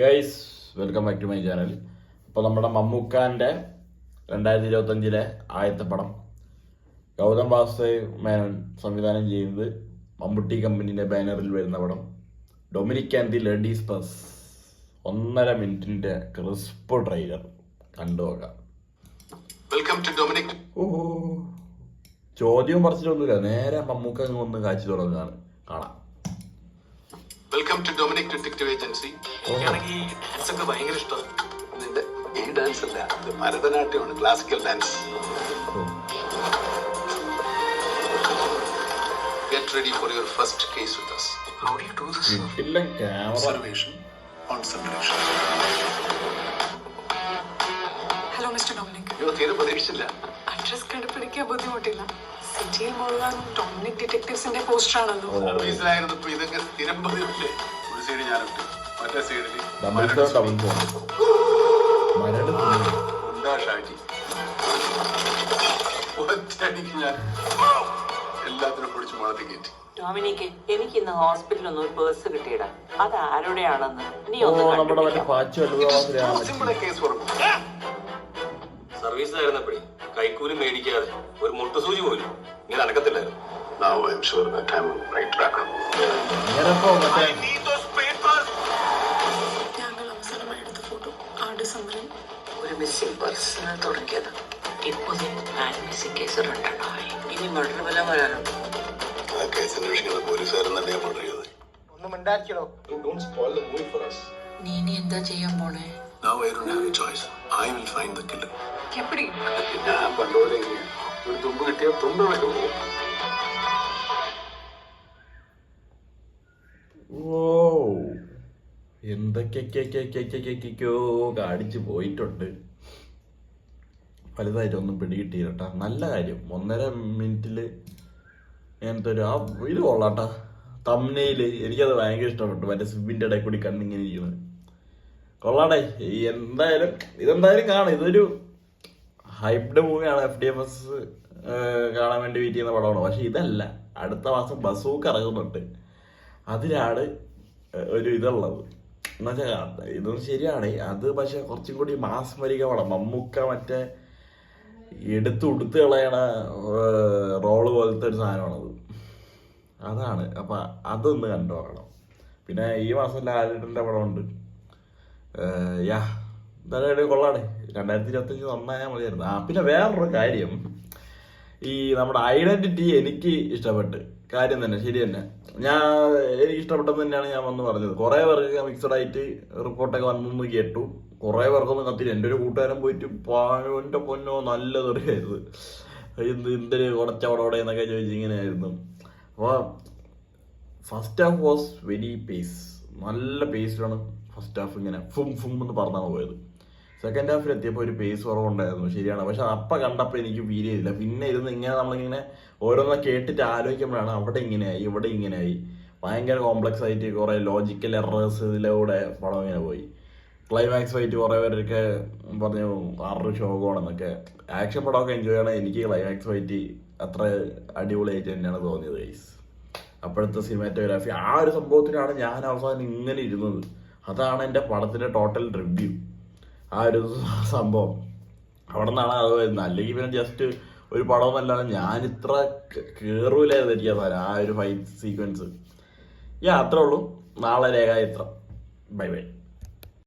Guys, welcome back to my channel. അപ്പോൾ നമ്മുടെ മമ്മൂക്കാൻ്റെ 2025 ആദ്യത്തെ പടം ഗൗതം വാസുദേവ് മേനോൻ സംവിധാനം ചെയ്യുന്നത് മമ്മൂട്ടി കമ്പനീൻ്റെ ബാനറിൽ വരുന്ന പടം Dominic and the ladies bus. 1.5 മിനിറ്റിൻ്റെ ക്രിസ്പ് ട്രെയിലർ കണ്ടു നോക്കാം. ചോദ്യവും പറിച്ചിട്ടൊന്നുമില്ല, നേരെ മമ്മൂക്ക ഒന്ന് കാഴ്ച തുടങ്ങുകയാണ്. കാണാം. Welcome to Dominic detective agency. എനിക്കാണെങ്കിൽ ഡാൻസ് ഒക്കെ ഭയങ്കര ഇഷ്ടമാണ്. നിന്റെ ഈ ഡാൻസ് അല്ല, ഇത് ഭരതനാട്യമാണ്, classical dance. Get ready for your first case with us. How do you do this? Observation, concentration. Hello mister Dominic. അയ്യോ, തീരെ പ്രതീക്ഷിച്ചില്ല. അഡ്രസ് കണ്ടുപിടിക്കാൻ ബുദ്ധിമുട്ടില്ല. സിറ്റിയിൽ മുഴുവൻ ഡൊമിനിക് ഡിറ്റക്റ്റീവ്സിന്റെ പോസ്റ്റർ ആണല്ലോ. സർവീസിലായിരുന്നപ്പോ ഇതൊക്കെ സ്ഥിരം പതിവില്ലേ? ഒരു സൈഡ് ഞാനുണ്ട്, മറ്റേ സൈഡിൽ ഷാജി. ഒറ്റയടിക്ക് ഞാൻ എല്ലാത്തിനും പിടിച്ച് മുളത്തി കയറ്റി. ഡൊമിനിക്ക്, എനിക്ക് ഇന്ന് ഹോസ്പിറ്റലിൽ ഒന്ന് ഒരു പേഴ്സ് കിട്ടിയിടാ. അത് ആരുടെയാണെന്ന് നീ ഒന്ന് കേസ് പറഞ്ഞു. സർവീസിലായിരുന്നപ്പോഴേ കൈക്കൂലി മേടിക്കാതെ ഒരു മുട്ടുസൂചി പോലും ഇങ്ങനെ അനക്കത്തില്ലായിരുന്നു. Now I'm sure that I'm on the right track. I need those papers. ഞങ്ങൾ അവസാനമായി എടുത്ത ഫോട്ടോ ആ ഡിസംബറിൽ ഒരു മിസ്സിംഗ് പേഴ്സണൽ തുടങ്ങിയത്. ഇപ്പോൾ മിസ്സിംഗ് കേസ് രണ്ടെണ്ണമായി. ഇനി മർഡർ വല്ലതും വരാനുണ്ട്. ആ കേസ് അന്വേഷിക്കുന്ന പോലീസുകാരൻ തന്നെയാണ് മർഡർ ചെയ്തത്. ഒന്നും ഉണ്ടാക്കിയോ? Don't spoil the movie for us. നീ ഇനി എന്താ ചെയ്യാൻ പോണേ? Now I don't have a choice. I will find the killer. എപ്പടി ഞാൻ പണ്ടോലെ ഒരു തുമ്പ് കിട്ടിയ തുമ്പ് വരുമോ? എന്തൊക്കെയൊക്കെയൊക്കെയൊക്കെയൊക്കെയോ കാടിച്ചു പോയിട്ടുണ്ട്. വലുതായിട്ടൊന്നും പിടികിട്ടിയിട്ടാ. നല്ല കാര്യം. 1.5 മിനിറ്റിൽ അങ്ങനത്തെ ഒരു ഇത് കൊള്ളാട്ടാ. തമ്മില് എനിക്കത് ഭയങ്കര ഇഷ്ടപ്പെട്ടു. മറ്റേ സിബിൻ്റെ ഇടയിൽ കൂടി കണ്ണിങ്ങനെ ഇരിക്കുന്നത് കൊള്ളാടേ. ഇതെന്തായാലും കാണാം. ഇതൊരു ഹൈപ്ഡ് മൂവിയാണ്. FDFS കാണാൻ വേണ്ടി വെയിറ്റ് ചെയ്യുന്ന പടമാണ്. പക്ഷെ ഇതല്ല, അടുത്ത മാസം ബസൂക്ക് ഇറങ്ങുന്നുണ്ട്. അതിലാണ് ഒരു ഇതുള്ളത് എന്നുവെച്ചാൽ ഇതും ശരിയാണ്. അത് പക്ഷെ കുറച്ചും കൂടി മാസ്മരിക പടം. മമ്മൂക്ക മറ്റേ എടുത്ത് ഉടുത്ത് കളയണ റോള് പോലത്തെ ഒരു സാധനമാണത്. അതാണ്. അപ്പം അതൊന്ന് കണ്ടു നോക്കണം. പിന്നെ ഈ മാസം ലാലേട്ടൻ്റെ പടമുണ്ട്. എന്തായാലും കൊള്ളാടെ. 2025 നന്നായാൽ മതിയായിരുന്നു. പിന്നെ വേറൊരു കാര്യം, ഈ നമ്മുടെ ഐഡന്റിറ്റി എനിക്ക് ഇഷ്ടപ്പെട്ട് കാര്യം തന്നെ. ശരി തന്നെ, എനിക്ക് ഇഷ്ടപ്പെട്ടത് തന്നെയാണ് ഞാൻ വന്ന് പറഞ്ഞത്. കുറേ പേർക്ക് മിക്സഡ് ആയിട്ട് റിപ്പോർട്ടൊക്കെ വന്നു കേട്ടു. കുറേ പേർക്കൊന്നും കത്തില്ല. എൻ്റെ ഒരു കൂട്ടുകാരൻ പോയിട്ട് എൻ്റെ പൊന്നോ നല്ല തെറിയായിരുന്നു. എന്തൊരു കുറച്ചവിടെ എന്നൊക്കെ ചോദിച്ചു ഇങ്ങനെയായിരുന്നു. അപ്പോൾ first half was very pace. നല്ല പേസിലാണ് ഫസ്റ്റ് ഹാഫ്. ഇങ്ങനെ ഫും എന്ന് പറഞ്ഞാണ് പോയത്. സെക്കൻഡ് ഹാഫിൽ എത്തിയപ്പോൾ ഒരു പേസ് കുറവുണ്ടായിരുന്നു, ശരിയാണ്. പക്ഷെ അപ്പം കണ്ടപ്പോൾ എനിക്ക് ഫീൽ ചെയ്തില്ല. പിന്നെ ഇരുന്ന് ഇങ്ങനെ നമ്മളിങ്ങനെ ഓരോന്ന് കേട്ടിട്ട് ആലോചിക്കുമ്പോഴാണ് അവിടെ ഇങ്ങനെയായി ഇവിടെ ഇങ്ങനെയായി. ഭയങ്കര കോംപ്ലക്സ് ആയിട്ട് കുറേ ലോജിക്കൽ എറേഴ്സ് ഇതിലൂടെ പടം ഇങ്ങനെ പോയി. ക്ലൈമാക്സ് ആയിട്ട് കുറേ പേരൊക്കെ പറഞ്ഞു 6 ശോകമാണെന്നൊക്കെ. ആക്ഷൻ പടമൊക്കെ എൻജോയ് ചെയ്യണം. എനിക്ക് ക്ലൈമാക്സ് ആയിട്ട് അത്ര അടിപൊളിയായിട്ട് തന്നെയാണ് തോന്നിയത് ഗൈസ്. അപ്പോഴത്തെ സിനിമാറ്റോഗ്രാഫി ആ ഒരു സംഭവത്തിനാണ് ഞാൻ അവസാനം ഇങ്ങനെ ഇരുന്നത്. അതാണ് എൻ്റെ പടത്തിൻ്റെ ടോട്ടൽ റിവ്യൂ. ആ ഒരു സംഭവം അവിടെ നിന്നാണ് അത് വരുന്നത്. അല്ലെങ്കിൽ പിന്നെ ജസ്റ്റ് ഒരു പടമൊന്നല്ലാതെ ഞാൻ ഇത്ര കയറൂലായിരുന്നു എനിക്ക് ആ ഒരു ഫൈറ്റ് സീക്വൻസ്. അത്രേ ഉള്ളൂ. നാളെ രേഖ ചിത്രം. Bye bye.